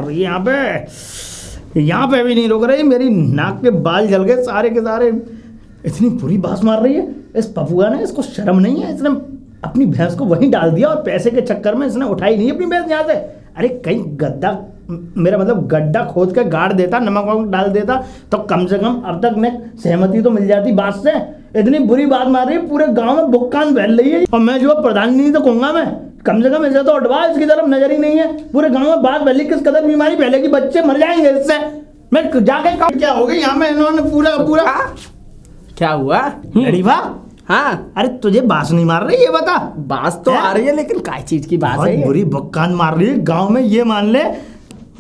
रही है यहाँ पे भी नहीं रुक रही, मेरी नाक के बाल जल गए सारे के सारे। इतनी बुरी बात मार रही है इस पपुआ ने, इसको शर्म नहीं है, इसने अपनी भैंस को वहीं डाल दिया और पैसे के चक्कर में इसने उठाई नहीं अपनी भैंस यहाँ से। अरे कहीं गड्ढा, मेरा मतलब गड्ढा खोद के गाड़ देता, नमक वमक डाल देता, तो कम से कम अब तक मैं सहमति तो मिल जाती बात से। इतनी बुरी बात मार रही है, पूरे गांव में बुक्कान फैल रही है। और मैं जो प्रधान नहीं तो कहूंगा, मैं कम से कम इसे तो हटवा, इसकी तरफ नजर ही नहीं है। पूरे गांव में बात फैली, किस कदर बीमारी फैलेगी, बच्चे मर जाएंगे इससे। मैं जाके क्या हो गई यहाँ में, इन्होंने पूरा क्या हुआ गरीबा? हाँ, अरे तुझे बास नहीं मार रही, ये बता। बास तो आ रही है, लेकिन काय चीज की बात है? बुरी बुक्कान मार रही है गांव में, ये मान ले।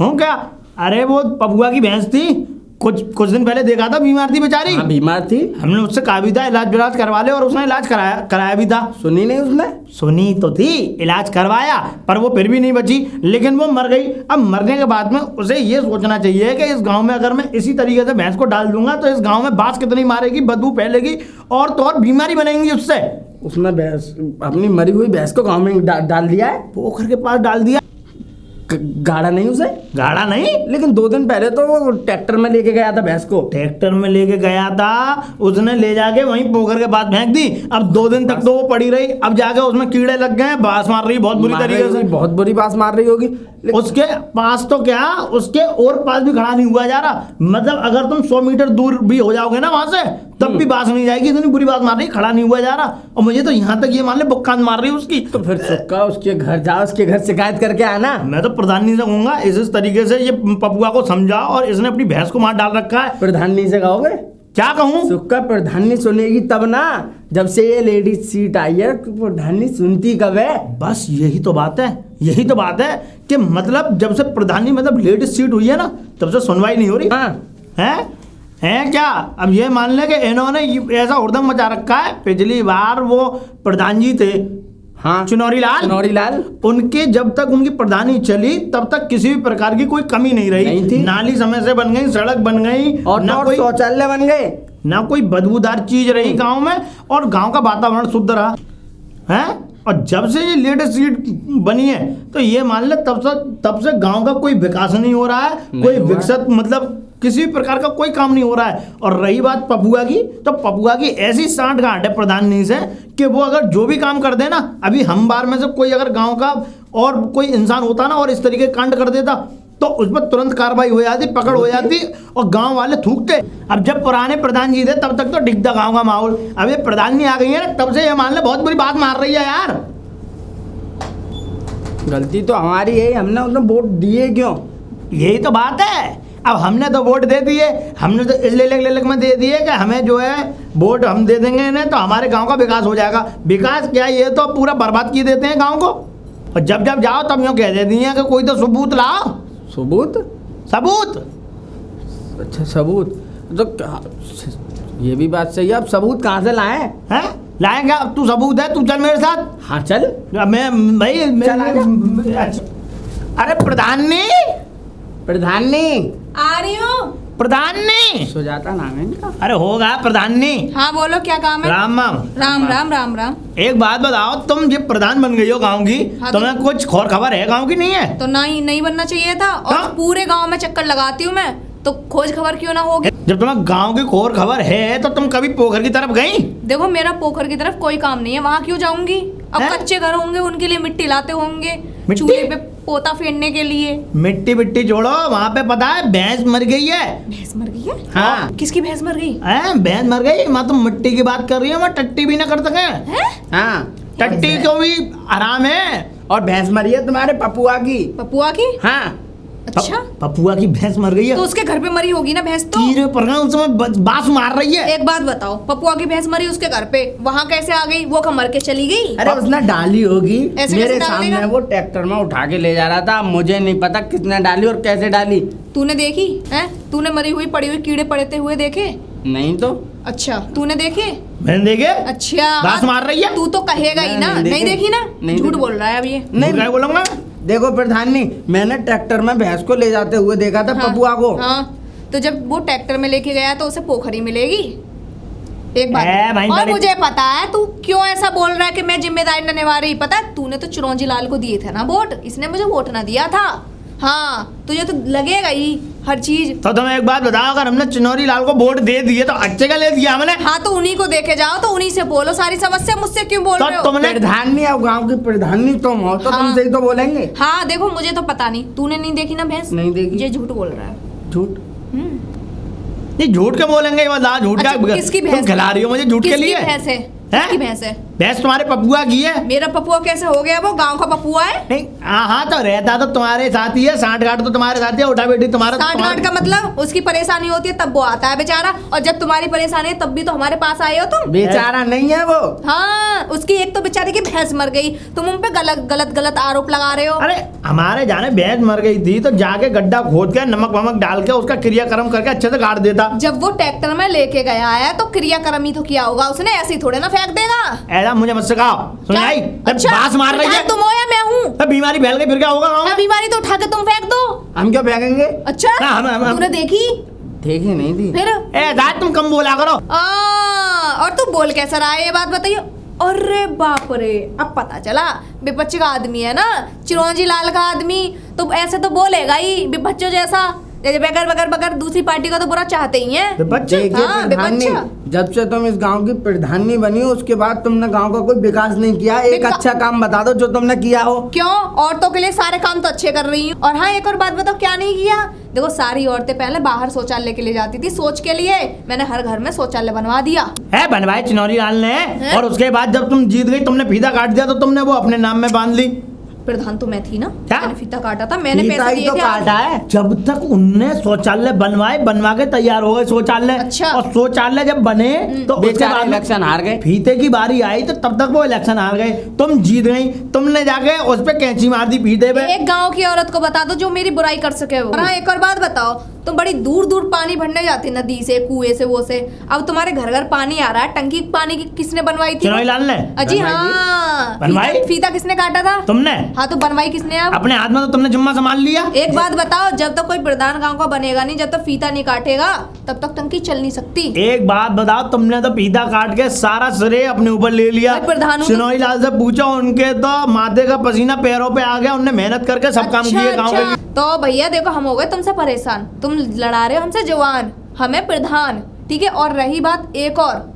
हूँ क्या? अरे वो पपुआ की भैंस थी, कुछ दिन पहले देखा था, बीमार थी बेचारी। हाँ, बीमार थी। हमने उससे कहा भी था इलाज करवा ले, और उसने इलाज कराया भी था। सुनी नहीं उसने? सुनी तो थी, इलाज करवाया, पर वो फिर भी नहीं बची, लेकिन वो मर गई। अब मरने के बाद में उसे ये सोचना चाहिए कि इस गांव में अगर मैं इसी तरीके से भैंस को डाल दूंगा तो इस गांव में बास कितनी मारेगी, बदबू फैलेगी, और तो और बीमारी बनेगी उससे। उसने भैंस, अपनी मरी हुई भैंस को गाँव में डाल दिया है, पोखर के पास डाल दिया। गाड़ा नहीं उसे? गाड़ा नहीं, लेकिन 2 दिन पहले तो वो ट्रैक्टर में लेके गया था भैंस को। ट्रैक्टर में लेके गया था, उसने ले जाके वहीं पोखर के पास फेंक दी। अब 2 दिन तक तो वो पड़ी रही, अब जाके उसमें कीड़े लग गए, बास मार रही बहुत बुरी तरीके से। बहुत बुरी बास मार रही होगी। उसके पास तो क्या, उसके और पास भी खड़ा नहीं हुआ जा रहा। मतलब अगर तुम 100 मीटर दूर भी हो जाओगे ना वहां से, तब भी बास नहीं जाएगी, इतनी बुरी बात मार रही, खड़ा नहीं हुआ जा रहा। और मुझे तो यहाँ तक ये मान ले बुक्कान मार रही उसकी। तो फिर सुक्का उसके घर जा, उसके घर शिकायत करके आना। मैं तो प्रधानी से कहूंगा इस तरीके से ये पपुआ को समझा, और इसने अपनी भैंस को मार डाल रखा है। प्रधानी से कहोगे? क्या कहूँ? सुक्का प्रधानी सुनेगी तब ना, जब से ये लेडीज सीट आई है, प्रधानी सुनती कब है? बस यही तो बात है, यही तो बात है कि मतलब जब से प्रधानी मतलब लेडीज सीट हुई है ना, तब से सुनवाई नहीं हो रही। हाँ। है क्या? अब ये मान ले कि इन्होंने ऐसा हुड़दंग मचा रखा है। पिछली बार वो प्रधान जी थे, हाँ, चुनौरी लाल, उनके जब तक उनकी प्रधानी चली तब तक किसी भी प्रकार की कोई कमी नहीं रही। नहीं थी। नाली समय से बन गई, सड़क बन गई, और ना कोई शौचालय बन गए, ना कोई बदबूदार चीज रही गांव में, और गांव का वातावरण शुद्ध रहा है। और जब से ये लेटेस्ट सीट बनी है तो ये मान ले तब से गांव का कोई विकास नहीं हो रहा है, कोई विकसित मतलब किसी भी प्रकार का कोई काम नहीं हो रहा है। और रही बात पपुआ की, तो पपुआ की ऐसी सांठ गांठ है प्रधानी से कि वो अगर जो भी काम कर दे ना, अभी हम बार में से कोई अगर गांव का और कोई इंसान होता ना और इस तरीके कांड कर देता, तो उस पर तुरंत कार्रवाई हो जाती, पकड़ हो जाती, और गांव वाले थूकते। अब जब पुराने प्रधान जी थे तब तक तो डिगता गांव का माहौल, अब ये प्रधान नहीं आ गई है ना, तब से ये मान ले बहुत बुरी बात मार रही है यार। गलती तो हमारी है, हमने उन्हें वोट दिए क्यों? यही तो बात है। अब हमने तो वोट दे दिए, हमने तो इसलिए में दे दिए कि हमें जो है वोट हम दे देंगे इन्हें तो हमारे गांव का विकास हो जाएगा। विकास क्या, ये तो पूरा बर्बाद की देते हैं गांव को। और जब जाओ तब यूँ कह देती हैं कि कोई तो सबूत लाओ। सबूत? अच्छा, सबूत तो ये भी बात सही है। अब सबूत कहाँ से लाए हैं? लाएंगे, अब तू सबूत है, तू चल मेरे साथ। हाँ चल। मैं भाई अरे प्रधानी आ रही हूँ। प्रधानी सुजाता नाम है इनका। अरे होगा प्रधानी। हाँ बोलो, क्या काम है? राम राम। एक बात बताओ, तुम जब प्रधान बन गई हो गांव की, हाँ, तुम्हें कुछ खौर खबर है गांव की? नहीं है तो नहीं बनना चाहिए था। और पूरे गांव में चक्कर लगाती हूँ मैं, तो खोज खबर क्यों ना होगी? जब तुम्हें गांव की खौर खबर है तो तुम कभी पोखर की तरफ गई? देखो, मेरा पोखर की तरफ कोई काम नहीं है, वहाँ क्यों जाऊंगी? अब कच्चे घर होंगे, उनके लिए मिट्टी लाते होंगे, चूल्हे पे पोता फेरने के लिए। मिट्टी जोड़ो, वहाँ पे पता है भैंस मर गई है। भैंस मर गई है? हाँ। किसकी भैंस मर गई? भैंस मर गई। मैं तुम मिट्टी की बात कर रही हूँ, मैं टट्टी भी ना कर सके। हाँ, टट्टी को भी आराम है। और भैंस मरी है तुम्हारे पपुआ की। हाँ, अच्छा, पपुआ की भैंस मर गई है तो उसके घर पे मरी होगी ना भैंस तो। कीड़े पड़ गए, उस समय बास मार रही है। एक बात बताओ, पपुआ की भैंस मरी उसके घर पे, वहाँ कैसे आ गई? वो मर के चली गई? अरे उसने डाली होगी, मेरे डाल सामने देगा? वो ट्रैक्टर में उठा के ले जा रहा था, मुझे नहीं पता किसने डाली और कैसे डाली। तूने देखी है? तूने मरी हुई पड़ी हुई कीड़े पड़ते हुए देखे? नहीं तो। अच्छा, तूने देखे? मैंने देखे। अच्छा, बास मार रही है। तू तो कहेगा ही ना, नहीं देखी ना? झूठ बोल रहा है अब ये। नहीं बोलूंगा। देखो प्रधानी, मैंने ट्रैक्टर में भैंस को ले जाते हुए देखा था। हाँ, पपुआ को। हाँ, तो जब वो ट्रैक्टर में लेके गया तो उसे पोखरी मिलेगी। एक बात और मुझे पता है तू क्यों ऐसा बोल रहा है कि मैं जिम्मेदारी न निभा रही। पता है, तूने तो चिरौंजी लाल को दिए थे ना वोट, इसने मुझे वोट ना दिया था। हाँ तुझे तो लगेगा ही हर चीज। तो तुम एक बात बताओ, अगर हमने चिनोरी लाल को वोट दे दिए तो अच्छे का ले दिया हमने। हाँ तो उन्हीं को देखे जाओ, तो उन्हीं से बोलो सारी समस्या, मुझसे क्यों बोल तो रहे हो? तुमने प्रधानी अब गांव की प्रधानी तुम हो तो हाँ। तुमसे ही तो बोलेंगे। हाँ देखो मुझे तो पता नहीं, तूने नहीं देखी ना भैंस? नहीं देखी। ये झूठ बोल रहा है। झूठ? नहीं झूठ के बोलेंगे, ये बता झूठ का। अच्छा, किसकी तुम भैंस? खिला रही हो मुझे झूठ के लिए? किसकी भैंस है? किसकी भैंस है? भैंस तुम्हारे पपुआ की है। मेरा पपुआ कैसे हो गया? वो गांव का पपुआ है। नहीं हाँ तो रहता तो तुम्हारे साथ ही है, साठ गांठ तो तुम्हारे साथ ही है, उठा बेटी तुम्हारा। साठ गांठ का मतलब उसकी परेशानी होती है तब वो आता है बेचारा, और जब तुम्हारी परेशानी है तब भी तो हमारे पास आए हो तुम। बेचारा नहीं है वो। हाँ उसकी एक तो बेचारी की भैंस मर गई, तुम उन पे गलत आरोप लगा रहे हो। अरे हमारे जाने भैंस मर गई थी तो जाके गड्ढा खोद के नमक वमक डाल के उसका क्रियाक्रम करके अच्छे से काट देता। जब वो ट्रैक्टर में लेके गया है तो क्रियाक्रम ही तो किया होगा उसने, ऐसे ही थोड़े ना फेंक देगा। ऐसा मुझे मत सिखाओ, सुन आई? अच्छा बांस मार रही है। तुम हो या मैं हूँ? तो बीमारी फैल गई फिर क्या होगा गाँव में? बीमारी तो उठा के तुम फेंक दो। हम क्यों फेंकेंगे? अच्छा ना, हम- तूने देखी? देखी नहीं थी। फिर ए दाद तुम कम बोला करो। और तू बोल कैसा रहा है ये बात बताइए। अरे बाप रे, अब पता चला विपक्ष का आदमी है ना, चिरौंजी लाल का आदमी, तो ऐसे तो बोलेगा ही विपक्षों जैसा। बगर दूसरी पार्टी का तो बुरा चाहते ही हैं। देखिए हाँ, प्रधानी, विपक्ष। जब से तुम इस गांव की प्रधानी बनी हो उसके बाद तुमने गांव का कोई विकास नहीं किया। एक अच्छा काम बता दो जो तुमने किया हो। क्यों? औरतों के लिए सारे काम तो अच्छे कर रही हूँ। और हाँ एक और बात बताओ, क्या नहीं किया? देखो सारी औरतें पहले बाहर शौचालय के लिए जाती थी, सोच के लिए मैंने हर घर में शौचालय बनवा दिया है बनवाए चिनौरी लाल ने। और उसके बाद जब तुम जीत गई तुमने फीता काट दिया तो तुमने वो अपने नाम में बांध ली। प्रधान तो मैं थी ना, क्या? मैंने फीता काटा था, मैंने फीता पैसे ही दिए तो थे। काटा है। जब तक उनने शौचालय बनवा के तैयार हो गए शौचालय। अच्छा। और शौचालय जब बने तो उसके बेचारे बाद इलेक्शन हार गए। फीते की बारी आई तो तब तक वो इलेक्शन हार गए, तुम जीत गई, तुमने जाके उस पे कैंची मार दी फीते पे। एक गांव की औरत को बता दो जो मेरी बुराई कर सके वो। और हाँ एक और बात बताओ, तुम बड़ी दूर दूर पानी भरने जाती नदी से, कुएं से, वो से, अब तुम्हारे घर घर पानी आ रहा है। टंकी पानी की किसने बनवाई थी? चिनौरी लाल ने अजी हाँ। बनवाई? फीता किसने काटा था? तुमने। हाँ तो बनवाई किसने? अब अपने हाथ में तो तुमने जिम्मा संभाल लिया। एक बात बताओ, जब तक कोई प्रधान गांव का बनेगा नहीं, जब तक फीता नहीं काटेगा तब तक टंकी चल नहीं सकती। एक बात बताओ, तुमने तो फीता काट के सारा श्रेय अपने ऊपर ले लिया। भाई प्रधान हूँ चिनौरी लाल से पूछो, उनके तो माथे का पसीना पैरों पे आ गया, उनने मेहनत करके सब काम किए गाँव के। तो भैया देखो हम हो गए तुमसे परेशान, तुम लड़ा रहे हो हमसे जवान, हमें प्रधान, ठीक है। और रही बात एक और,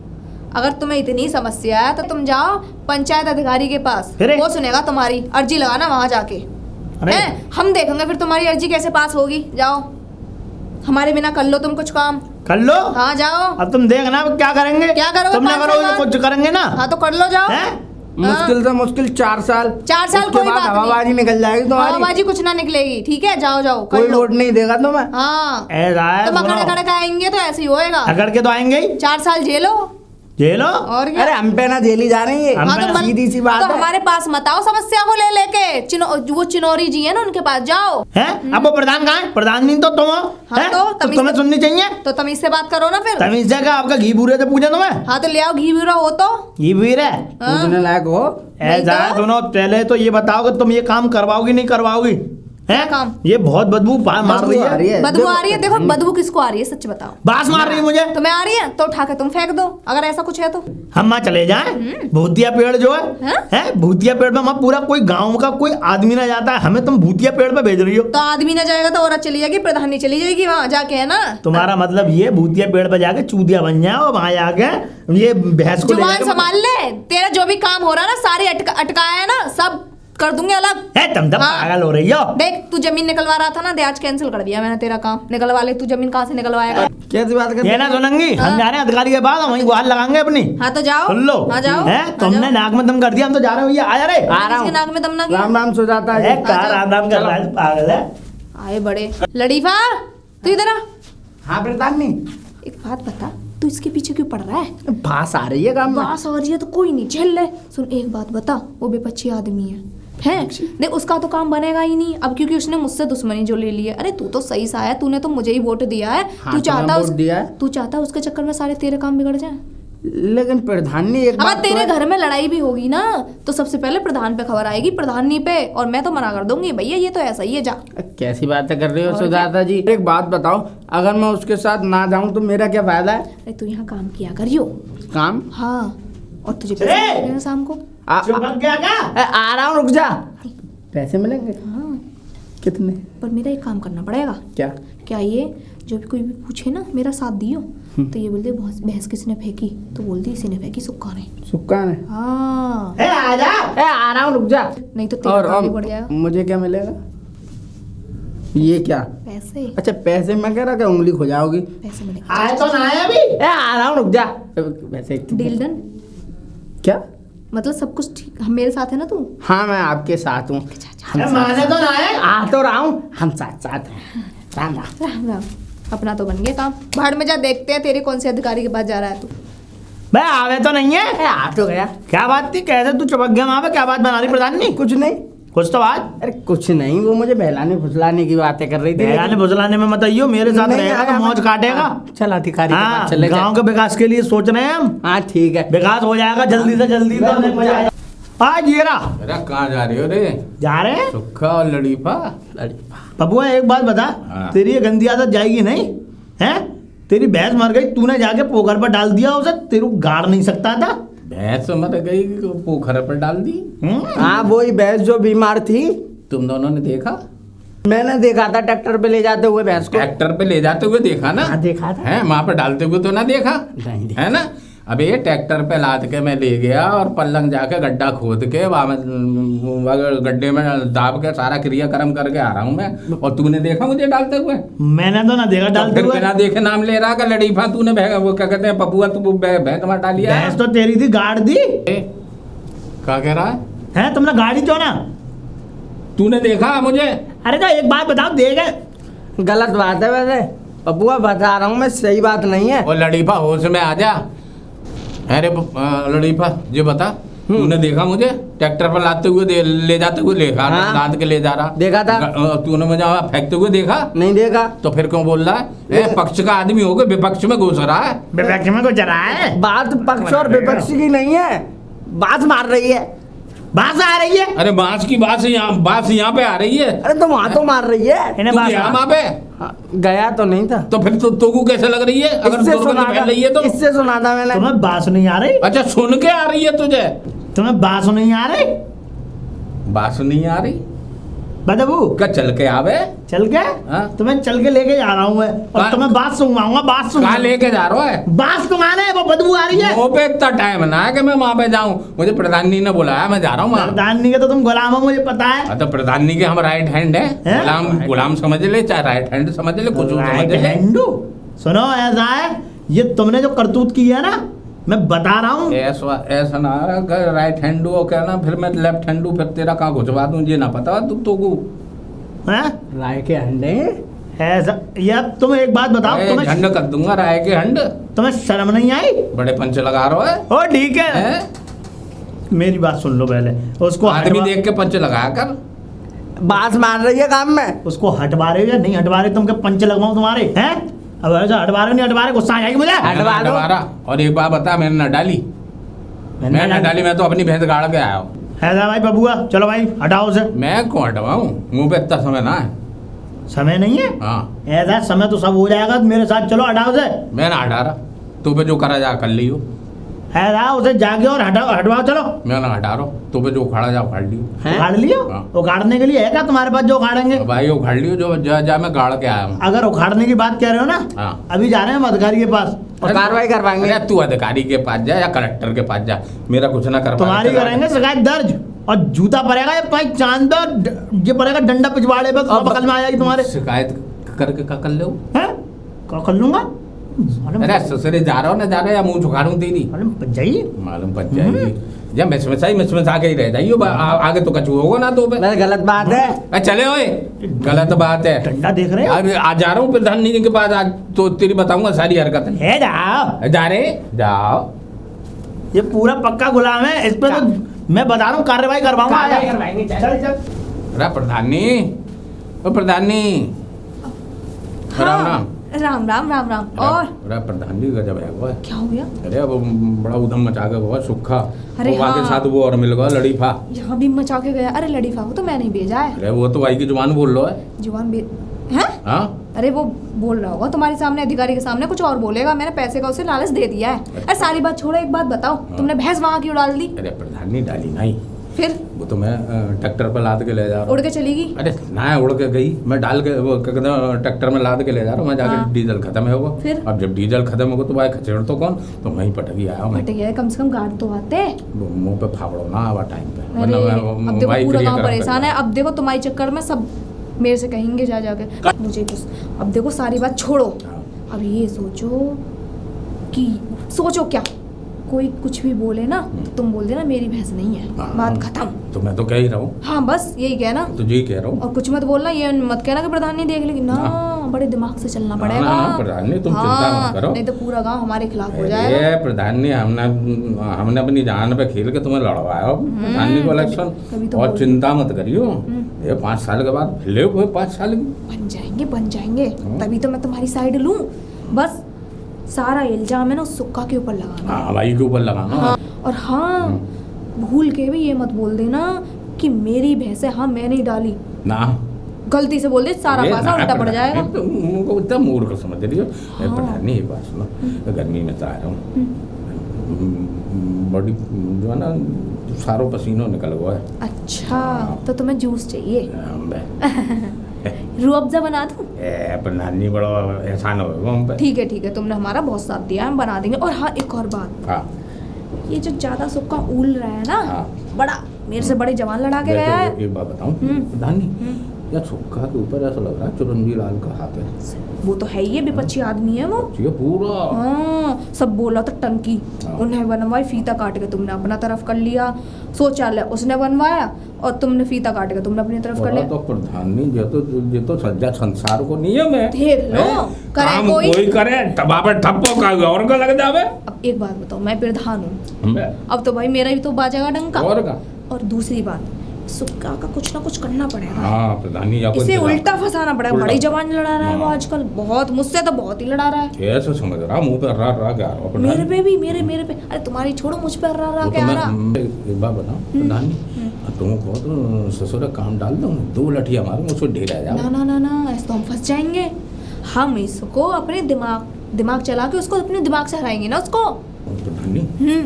अगर तुम्हें इतनी समस्या है तो तुम जाओ पंचायत अधिकारी के पास, फिर? वो सुनेगा तुम्हारी अर्जी लगाना वहां जाके। अरे। हैं? हम देखेंगे फिर तुम्हारी अर्जी कैसे पास होगी। जाओ हमारे बिना कर लो तुम कुछ काम। कर लो। हाँ जाओ। अब तुम देखना अब क्या करेंगे। क्या करोगे? तुमने 5 करोगे साल तो कुछ करेंगे ना। हाँ तो कर लो जाओ। हैं? मुश्किल से मुश्किल 4 साल। 4 साल उसके कोई बाद बात नहीं। हवाबाजी निकल जाएगी तुम्हारी। हवाबाजी कुछ ना निकलेगी, ठीक है। जाओ जाओ कर कोई लो। वोट नहीं देगा तुम्हें। हाँ ऐसा है, तुम सुनो। अकड़ अकड़ आएंगे तो ऐसे ही होएगा। अकड़ के तो आएंगे ही। 4 साल जेलो जेलो। और क्या। अरे हम पे ना जेली जा रही है। हम हाँ पे तो ना- सीधी सी बात तो है। हमारे पास मत आओ समस्या को ले लेके। वो चिनौरी जी है ना, उनके पास जाओ। हैं? अब वो प्रधान कहाँ है? प्रधान नहीं तो तुम हो। हाँ हैं? तो तो तमीज तुम्हें से- सुननी चाहिए। तो तमीज से बात करो ना फिर। तमीज से का आपका घी बूरे से पूछा तुम्हें? हाँ तो ले आओ घी बुरा हो तो। घी बूरे है। हाँ? पूछने लायक हो। ऐसा है, तो? सुनो पहले तो ये बताओ कि तुम ये काम करवाओगी नहीं करवाओगी? हैं? काम? ये बहुत बदबू मार बदबू रही आ रही है। है। बदबू आ रही है। देखो हम- बदबू किसको आ रही है सच बताओ। बास मार रही है मुझे। तुम्हें आ रही है तो उठा के तुम फेंक दो, अगर ऐसा कुछ है तो। हम वहाँ चले जाएं, भूतिया पेड़ जो है, हाँ? हैं? भूतिया पेड़ पे वहाँ पूरा कोई गांव का कोई आदमी ना जाता है, हमें तुम भूतिया पेड़ पे भेज रही हो। तो आदमी ना जाएगा तो औरत चली जाएगी, प्रधानी चली जाएगी वहाँ जाके, है ना। तुम्हारा मतलब ये भूतिया पेड़ पे जाके चूतिया बन जाए और वहाँ जाके ये भैंस को ले जुबान जाके- संभाल ले, तेरा जो भी काम हो रहा है ना सारी अटकाया है ना, सब कर दूंगी अलग। है तुम तो हाँ। पागल हो रही हो। देख तू जमीन निकलवा रहा था ना, दे आज कैंसिल कर दिया मैंने तेरा काम। निकलवा ले, तू जमीन कहाँ से निकलवाएगा। कैसी बात करते ये ना सुनेंगी, हम हाँ। जा रहे हैं अधिकारी के पास, हम वहीं गुहार लगाएंगे अपनी। हाँ तो जाओ। सुन लो। हाँ जाओ। हैं? हाँ, तुमने जाओ। नाक में दम कर दिया, हम तो जा रहे हैं भैया। आ जा रे। आ रहा किसके नाक में दम ना हूँ। गया? राम राम सुजाता है जी। कहाँ राम राम कर रहा है, पागल है। आए बड़े लड़ीफा, तू इधर आ। हाँ प्रधानी। एक बात बता, तू इसके पीछे क्यों पड़ रहा है? भास आ रही है काम में। बास हो रही है तो कोई नहीं, झेल ले। सुन एक बात बता, वो बेपच्छी आदमी है देख उसका तो काम बनेगा ही नहीं अब, क्योंकि उसने मुझसे दुश्मनी जो ले ली है। अरे तू तो सही सा है, तूने तो मुझे ही वोट दिया है। हाँ, तू चाहता वोट दिया है। तू चाहता उसके चक्कर में सारे तेरे काम बिगड़ जाए। लेकिन प्रधानी एक अगर बात तो तेरे है। घर में लड़ाई भी होगी ना तो सबसे पहले प्रधान पे खबर आएगी, प्रधानी पे, और मैं तो मना कर दूंगी भैया ये तो ऐसा ही है, जा। कैसी बातें कर रही हो और सुजाता जी। एक बात बताओ, अगर मैं उसके साथ ना जाऊं तो मेरा क्या फायदा है? अरे तू यहाँ काम किया करियो। काम हाँ और तुझे ए! पैसे मिलेंगे शाम को। चिपक गया क्या? आ रहा हूँ, रुक जा। पैसे मिलेंगे? हाँ कितने? पर मेरा एक काम करना पड़ेगा। क्या? क्या ये जो भी कोई भी पूछे ना मेरा साथ दियो तो ये बोलते भैंस किसने फेंकी, तो बोलती इसी ने फेंकी, सुक्का ने। सुक्का ने? हाँ ए आजा। ए आ रहा हूँ, रुक जा। नहीं तो तेरा काम भी बढ़ जाएगा। मुझे क्या मिलेगा? ये क्या? पैसे। अच्छा पैसे, मैं कह रहा कि उंगली खो जाओगी। पैसे मिलेंगे। आए तो ना आए अभी। ए आ रहा हूँ, रुक जा। वैसे डील डन। क्या मतलब सब कुछ ठीक, हम मेरे साथ है ना तू? हाँ मैं आपके साथ हूँ। ए, माने तो ना आए। आ तो रहा हूँ, हम साथ साथ हैं। राम राम। राम राम। अपना तो बन गया काम। भाड़ में जा, देखते हैं तेरे कौन से अधिकारी के पास जा रहा है तू। भाई आवे तो नहीं है। ए आ तो गया। क्या बात थी, कैसे तू चपक गया वहां पे, क्या बात बना रही प्रधान नहीं? कुछ नहीं। कुछ तो बात। अरे कुछ नहीं, वो मुझे बहलाने फुसलाने की बातें कर रही थी। बहलाने भुजलाने में मत आइयो, मेरे साथ नहीं, रहेगा तो हाँ, मौज काटेगा। चल अधिकारी के हाँ, पास चले गांव के विकास के लिए सोच रहे हैं हम। हाँ ठीक है। विकास हो जाएगा जल्दी से जल्दी। तो हमें मजा आएगा। आज ये रहा। अरे कहाँ जा रही हो रे? जा रहे हैं। सुक्खा और लड़ीफा। पपुआ एक बात बता, हाँ। तेरी ये गंदी आदत जाएगी नहीं है? तेरी भैंस मर गई, तूने जाके पोखर पर डाल दिया उसे, तेरू गाड़ नहीं सकता था? भैंस मर गई पोखर पर डाल दी। हाँ वही भैंस जो बीमार थी, तुम दोनों ने देखा? मैंने देखा था ट्रैक्टर पे ले जाते हुए भैंस को। ट्रैक्टर पे ले जाते हुए देखा ना? हाँ देखा था। है वहां पे डालते हुए तो ना देखा? नहीं देखा। है ना? अबे ये ट्रैक्टर पे लाद के मैं ले गया और पल्लंग जाके गड्ढा खोद के वहां गड्ढे में दाब के सारा क्रियाक्रम करके आ रहा हूँ मैं, और तूने देखा मुझे डालते हुए? मैंने तो ना देखा तो डालते फिर हुए। बिना देखे नाम ले रहा का लड़ीफा तूने वो क्या कहते हैं पपुआ, तू भैंस मार डाली है? भैंस तो तेरी थी, गाड़ दी क्या कह रहा है? तुमने गाड़ी क्यों ना? तूने देखा मुझे? अरे तो एक बात बताओ, देखे गलत बात है वैसे पपुआ, बता रहा हूँ मैं, सही बात नहीं है। और लड़ीफा होश में आ जा। अरे लड़ीफा ये बता, तूने देखा मुझे ट्रैक्टर पर लाते हुए ले जाते हुए देखा? हाँ। लाद के ले जा रहा देखा था। तूने मुझे वहाँ फेंकते हुए देखा? नहीं देखा। तो फिर क्यों बोल रहा है? पक्ष का आदमी होकर विपक्ष में घुस रहा है। विपक्ष में को जरा है, बात पक्ष और विपक्ष की नहीं है, बात मार रही है। बात आ रही है। अरे बांस की बात यहाँ पे आ रही है। अरे तो वहाँ तो मार रही है। इन्हें तू बात गया वहाँ पे? हाँ, गया तो नहीं था। तो फिर तो को कैसे लग रही है अगर इससे दो सुना बंदे था, फैल रही है तो? इससे सुना था मैंने। तुम्हें बात नहीं आ रही? अच्छा सुन के आ रही है तुझे? तुम्हें बात नहीं आ रही? बात नहीं आ रही? बदबू क्या चल के आवे? चल के? हाँ? तुम्हें चल के लेके जा रहा हूँ मैं, और कहाँ? तुम्हें बात सुनाऊंगा। बात कहाँ सुना, लेके जा रहा है? बात सुनाने वो बदबू आ रही है। मुँह पे इतना टाइम ना है कि मैं वहाँ पे जाऊँ। मुझे प्रधानी ने बुलाया, मैं जा रहा हूँ वहाँ। प्रधानी के तो तुम गुलाम हो, मुझे पता है। हाँ, तो प्रधानी के हम राइट हैंड है। हैं? गुलाम समझ ले, चाहे राइट हैंड समझ ले, कुछ समझ राइट ले। हैंडू। सुनो ऐसा है, ये तुमने जो करतूत की है ना, मैं बता रहा हूँ। ऐसा ना राइट हैंड हो कहना, फिर मैं लेफ्ट हैंड हूँ, फिर तेरा कहाँ घुसवा दूँ ये ना पता तुम तो को। हैं? राय के अंडे ऐसा यार, तुम एक बात बताओ, तुम्हें झंड कर दूंगा राय के हंड। तुम्हें शर्म नहीं आई? बड़े पंच लगा रहा है। ओ ठीक है, हैं? मेरी बात सुन लो पहले। उसको आदमी हटवा, देख के पंच लगाया कर। बात मार रही है काम में। उसको हटवा रहे हो या नहीं हटवा रहे? तुमके पंच लगवाऊं तुम्हारे? हैं? अब ऐसा हटवा रहे नहीं हटवा रहे, गुस्सा आ जाएगी मुझे। हटवा दो। हटवा। और एक बात बता, मैंने न डाली, मैं न डाली, मैं तो अपनी भैंस गाड़ के आया हूँ। ऐसा भाई बबुआ, चलो भाई हटाओ उसे। मैं क्यों हटवाऊँ? मुंह पे इतना समय ना है। समय नहीं है? हाँ, ऐसा समय तो सब हो जाएगा, मेरे साथ चलो हटाओ उसे। मैं ना हटा रहा, तू पे जो करा जा कर लियो। ऐसा उसे जाके और हटवाओ चलो। मैं ना हटा रहा हूँ, तू पे जो उखाड़ा जा उखाड़ लियो। हैं? उखाड़ लियो? हाँ। उखाड़ने के लिए है क्या तुम्हारे पास जो उखाड़ेंगे? भाई उखाड़ लियो, जो जा मैं गाड़ के आया हूँ। अगर उखाड़ने की बात कह रहे हो ना, हाँ। अभी जा रहे हैं हम अधिकारी के पास, और कार्रवाई करवाएंगे। अरे तू अधिकारी के पास जा या कलेक्टर के पास जा, मेरा कुछ ना कर तुम्हारी करेंगे शिकायत दर्ज, और जूता पड़ेगा ये भाई चांद, ये पड़ेगा डंडा पिछवाड़े पे, तो बगल में आ जाएगी तुम्हारे। शिकायत करके का कर लो। हैं? क्या कर लूंगा? अरे ससुरे जा रहा हो ना, जा रहा या मुंह झुका दूं तेरी? मालूम पड़ जाइए। मालूम पड़ जाएगी। या मिसमिसा के ही रह जाइयो, आगे तो कछु होगा ना तो पे। वैसे गलत बात है। अरे चले ओए, गलत बात है। डंडा देख रहे हो? अब आज जा रहा हूँ प्रधानी जी के पास, आज तो तेरी बताऊंगा सारी हरकतें। है जाओ, जा रहे जाओ। ये पूरा पक्का गुलाम है, इस पे तो मैं बता रहा हूँ कार्रवाई करवाऊंगा। कार्रवाई करवाएंगे, चल। चल चल। अरे प्रधानी, ओ प्रधानी, राम राम। राम राम राम राम। और अरे प्रधानी गजब है वो। क्या हो गया? अरे वो बड़ा उधम मचा के वो सुखा, अरे वो वहाँ के हाँ। साथ वो और मिल गया लड़ीफा। यहाँ भी मचा के गया। अरे लड़ीफा को तो मैंने ही भेजा है। अरे वो तो भाई की जुबान बोल रहा है। जुबान हैं? हाँ, अरे वो बोल रहा होगा तुम्हारे सामने, अधिकारी के सामने कुछ और बोलेगा। मैंने पैसे का उसे लालच दे दिया है। अरे सारी बात छोड़ो, एक बात बताओ, तुमने भैंस वहाँ क्यों डाल दी? अरे प्रधानी डाली नहीं, फिर वो तो मैं ट्रैक्टर पे लाद के ले जा रहा हूँ। उड़ के चलेगी? अरे ना उड़ के गई, मैं डाल के वो क्या कहते हैं ट्रैक्टर में लाद के ले जा रहा हूँ, मैं जाके हाँ। डीजल खत्म है वो। फिर? अब जब डीजल खत्म होगा तो भाई खचेड़ तो कौन, तो वहीं पटकी आया हूँ मैं। फट गया, कम से कम गार्ड तो आते। वो मुंह पे फावड़ो ना आवा टाइम पे, अरे वरना मैं अब देखो भाई पूरा क्रिया गांव करम परेशान है। करेगा। अब देखो तुम्हारे चक्कर में सब मेरे से कहेंगे जा जाके मुझे कुछ। अब देखो सारी बात छोड़ो, हाँ। अब ये सोचो कि सोचो क्या, कोई कुछ भी बोले ना तो तुम बोल देना मेरी भैंस नहीं है, हाँ। बात खत्म। तो मैं तो कह ही रहा हूँ, हाँ बस यही कहना, तो यही कह रहा हूँ। और कुछ मत बोलना, ये मत कहना कि प्रधान नहीं देख लेगी ना, बड़े दिमाग से चलना ना, पड़ेगा। ना, प्रधान नहीं, तुम चिंता मत करो। नहीं तो पूरा गांव हमारे खिलाफ हो जाएगा। अरे प्रधान ने हमने अपनी जान पे खेल के तुम्हें लड़वाया हो प्रधान को कभी इलेक्शन, तो और बोल। चिंता मत करियो, ये 5 साल के बाद ले वो 5 साल की। बन जाएंगे तभी तो मैं तुम्हारी साइड लूं। बस सारा इल्जाम है ना उस सुक्का के ऊपर लगाना। हाँ भाई के ऊपर लगाना। हाँ, और हाँ भूल के भी ये मत बोल देना कि मेरी भैंस है, हाँ मैंने ही डाली, ना गलती से बोल दे सारा ये पासा ना, उल्टा पड़ प्रधान, जाएगा। तो उनको इतना मूर्ख समझ रही हो। हाँ। प्रधान ने एक बात सुनो, गर्मी में तो आ रहा हूँ, बॉडी जो है ना सारो पसीनो निकल गया है। अच्छा तो तुम्हें जूस चाहिए? बे, रूह अफ़ज़ा बना दूं? प्रधान नहीं बड़ा एहसान होगा हम पे। ठीक है तुमने हमारा बहुत साथ दिया, हम बना देंगे। और हाँ एक और बात, हाँ ये जो ज्यादा सुक्का उल रहा है ना, हाँ। बड़ा मेरे से बड़े जवान लड़ा के गया है। एक बात बताऊं प्रधान नहीं, यार सुक्का के ऊपर ऐसा लग रहा है चिरंजी लाल का हाथ है। वो तो है ही है, विपक्षी आदमी है वो। ये पूरा हाँ सब बोला था टंकी, हाँ। उन्हें बनवाई, फीता काट के तुमने अपना तरफ कर लिया। शौचालय उसने बनवाया और तुमने फीता काट के तुमने अपनी तरफ कर बड़ा लिया। तो प्रधान नहीं, ये तो सज्जा संसार को नियम है। देख लो, हैं? करे काम कोई? कोई करे तबा पे ठप्पो का और का लग जावे। अब एक बात बताओ, मैं प्रधान हूँ, हम्बे, अब तो भाई मेरा भी तो बाजेगा डंका। और का और दूसरी बात, सुक्का का कुछ ना कुछ करना पड़ेगा, हाँ प्रधान नहीं, या इसे उल्टा फंसाना पड़ेगा। उल्टा। बड़ी जवान लड़ा रहा है वो हाँ। आजकल, बहुत मुझसे तो बहुत ही लड़ा रहा है। ऐसे समझ रहा मुंह पे रहा क्या रहा प्रधान। मेरे पे भी, मेरे पे, अरे तुम्हारी छोड़ो, मुझ पे रहा वो क्या तो रहा। मैं एक बात बताऊं प्रधान नहीं, तुम कहो तो ससुर काम डाल दो, 2 लठिया मारूं उसको ढेर आ जाओ। ना ऐसे तो हम फंस जाएंगे। हम इसको अपने दिमाग चला के उसको अपने दिमाग से हराएंगे ना उसको। प्रधान नहीं,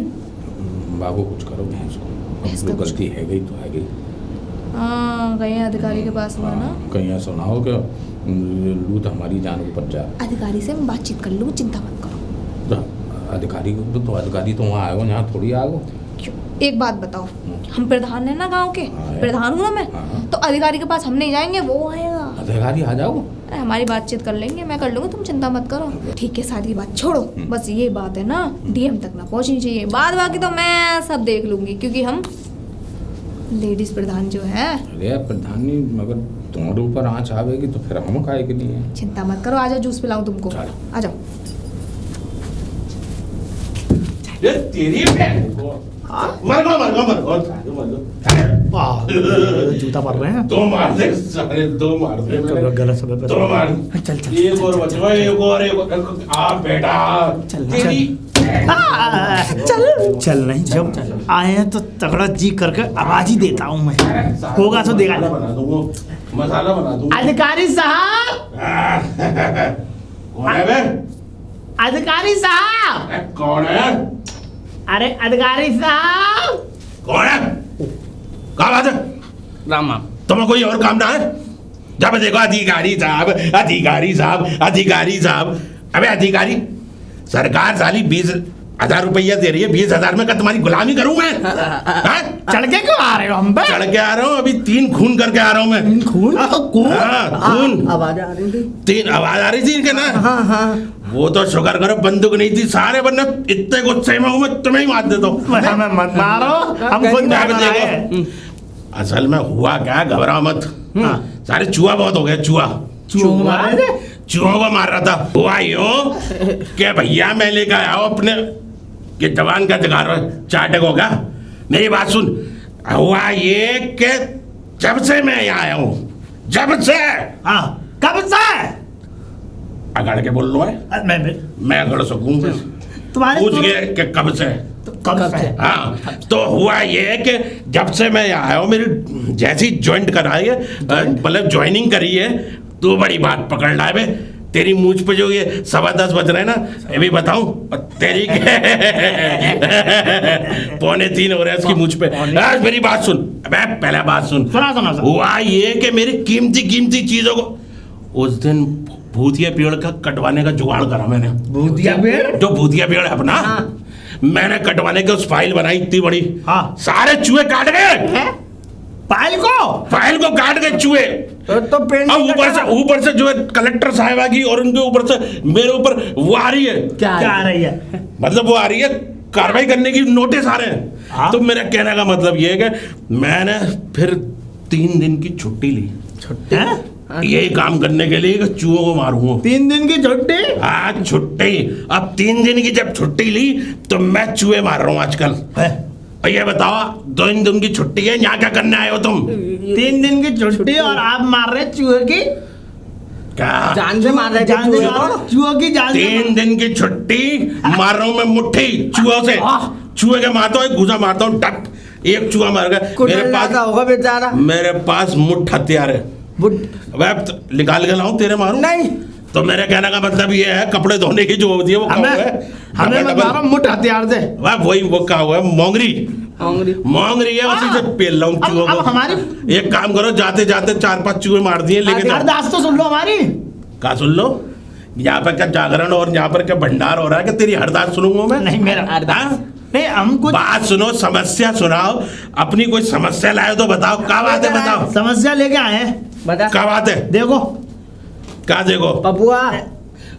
बाबू कुछ करो भैंस भैंस को, का जो कुछ गलती है गई तो है गई। हाँ गए हैं अधिकारी के पास हुआ ना। कहीं ऐसा ना हो कि लूट हमारी जान ऊपर जाए। अधिकारी से मैं बातचीत कर लूँ, चिंता मत करो। तो अधिकारी को तो अधिकारी तो वहाँ आएगा, यहाँ थोड़ी आएगा। क्यों? एक बात बताओ, हम प्रधान है ना गांव के, हाँ। प्रधान हूँ ना मैं, हाँ। तो अधिकारी के पास हम नहीं जाएंगे, वो आएगा। अधिकारी आ जाओ। अरे हमारी बातचीत कर लेंगे, मैं कर लूंगी, तुम चिंता मत करो। ठीक है सारी बात छोड़ो, बस ये बात है ना डीएम तक ना पहुंचनी चाहिए। बाद बाकी तो मैं सब देख लूंगी, क्योंकि हम लेडीज प्रधान जो है। अरे प्रधान नहीं, मगर तुम्हारे ऊपर आँच आवेगी तो फिर हम खाए कि नहीं है। चिंता मत करो, आ जाओ जूस पिलाऊं तुमको, चलो। आ जाओ। ये तेरी बहन को मर गो वाह, जूता पड़ रहे हैं। दो मार दे साले, 2 मार दे मैंने। गलत समय पे 2 मार। चल चल एक और बचवा, एक और आ बेटा तेरी चल नहीं, जब आए हैं तो तगड़ा जी करके आवाज ही देता हूँ मैं। होगा तो देखा मसाला बना दूंगा, मसाला बना दूंगा। अधिकारी साहब, कौन है बे? अधिकारी साहब, कौन है? अरे अधिकारी साहब। कौन है? कहाँ बात है? राम तुम्हें कोई और काम ना है? जब देखो अधिकारी साहब, अधिकारी साहब, अधिकारी साहब। अबे अधिकारी, सरकार साली 20,000 रुपया दे रही है, 20,000 में का तुम्हारी गुलामी करूं मैं? हाँ? चढ़ के क्यों आ रहे हो हम पे? चढ़ के आ रहा हूँ, अभी 3 खून करके आ रहा हूँ मैं। खून? हाँ, खून। आवाज आ रही थी। 3 आवाज आ रही थी इनके ना। हाँ हाँ वो तो शुक्र करो बंदूक नहीं थी सारे, वरना इतने गुस्से में हूँ मैं, तुम्हें ही मार देता हूँ। हमें मत मारो, हम खुद जाके मार रहे हैं। देखो, असल में हुआ क्या, घबराओ मत। हाँ। सारे चूहा बहुत हो गया, चूहा। चूहों को मारे थे? चूहों को मार रहा था। हुआ यूं कि भैया मैं लेकर आया हूं अपने कि जवान का दिखा रहा है, चाटक होगा। मेरी बात सुन, हुआ ये कि जब से मैं यहाँ आया हूँ, जब से। हाँ, कब से? अगड़ के बोल लो है, मैं अगड़ सकूँ तुम्हारे पूछ गए कि कब से। कब से? हाँ, तो हुआ ये कि जब से मैं यहाँ आया हूँ, मेरी जैसी ज्वाइंट कराई है, मतलब ज्वाइनिंग करी है, तो बड़ी बात पकड़ ला बे। तेरी मूंछ पे जो ये 10:15 बज रहे हैं ना, ये भी बताऊं, और तेरी 2:45 हो रहे हैं इसकी मूंछ पे। आज मेरी बात सुन, अबे पहले बात सुन। सुना। हुआ ये कि मेरी कीमती चीजों को उस दिन भूतिया पेड़ का कटवाने का जुगाड़ करा मैंने। भूतिया पेड़? जो भूतिया पेड़ है अपना, मैंने कटवाने की उस फाइल बनाई इतनी बड़ी, हाँ। सारे चूहे काट गए। फाइल को काट गए चूहे। तो पेड़ अब नहीं कटा? ऊपर से जो है कलेक्टर साहिबा की, और उनके ऊपर से मेरे ऊपर वो आ रही है। क्या आ रही है? मतलब वो आ रही है कार्रवाई करने की, नोटिस आ रहे हैं। हाँ? तो मेरा कहने का मतलब ये है कि मैंने फिर 3 दिन की छुट्टी ली, हैं? यही काम करने के लिए कि चूहों को मारूंगा। 3 दिन की छुट्टी? आज छुट्टी, अब 3 दिन की जब छुट्टी ली तो मैं चूहे मार रहा हूँ आजकल। है? और ये बताओ, 2 दिन की छुट्टी है, यहाँ क्या करने आए हो तुम? 3 दिन की छुट्टी और आप मार रहे चूहे की? क्या जान से मार रहे थे जान से चूहे मार को? रहे हो? चूहों की जान से 3 दिन की छुट्टी मार रहा हूँ मैं मुट्ठी चूहों से। वाह। चूहे के मारता हूँ, एक घुसा मारता हूँ, टप, एक चूहा मार गया। कुटल जाता होगा बेचारा। मेरे पास मुट्ठ हथियार है। अब निकाल के लाऊं तेरे मारूं? नहीं। तो मेरे कहने का मतलब ये है, कपड़े धोने की जो होती है वो क्या हुआ है? हमें मैं बता रहा हूँ, मुठ हथियार से। वाह, वही वो क्या हुआ है? मोंगरी है, उसी से पेल रहा हूँ चूहों अब को। हमारी एक काम करो, जाते जाते 4-5 चूहे मार दिए, लेकिन अरदास तो सुन लो हमारी। क्या सुन लो? यहाँ पर क्या जागरण और यहाँ पर क्या भंडार हो रहा है कि तेरी हरदास सुनूंगा मैं? नहीं मेरा हाँ? नहीं, हम कुछ बात सुनो, समस्या सुनाओ, अपनी कोई समस्या लाए तो बताओ, क्या बात है बताओ, समस्या लेके आए हैं। बता। क्या बात है? देखो क्या देखो? पपुआ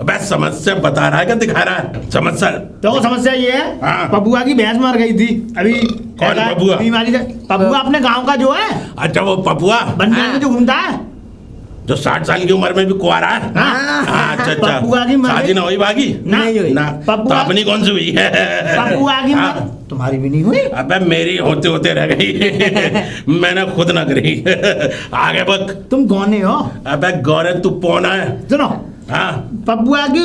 बस समस्या बता रहा है क्या दिखा रहा है? समस्या देखो, समस्या ये है, हाँ। पपुआ की भैंस मर गई थी अभी। कौन पपुआ? बीमारी से। पपुआ अपने गांव का जो है, अच्छा, वो पपुआ बनियान में जो घूमता है, जो 60 साल की उम्र में भी कुंवारा है। हाँ। हाँ, अच्छा पपुआ की मर शादी गई। ना हुई बाकी नहीं हुई। ना। तो पपुआ- अपनी कौन सी हुई है? पपुआ की हाँ। मर तुम्हारी भी नहीं हुई। अबे मेरी होते होते रह गई। मैंने खुद ना करी। आगे बक। तुम गौने हो। अबे गौरे तू पौना है। सुनो, हाँ, पपुआ की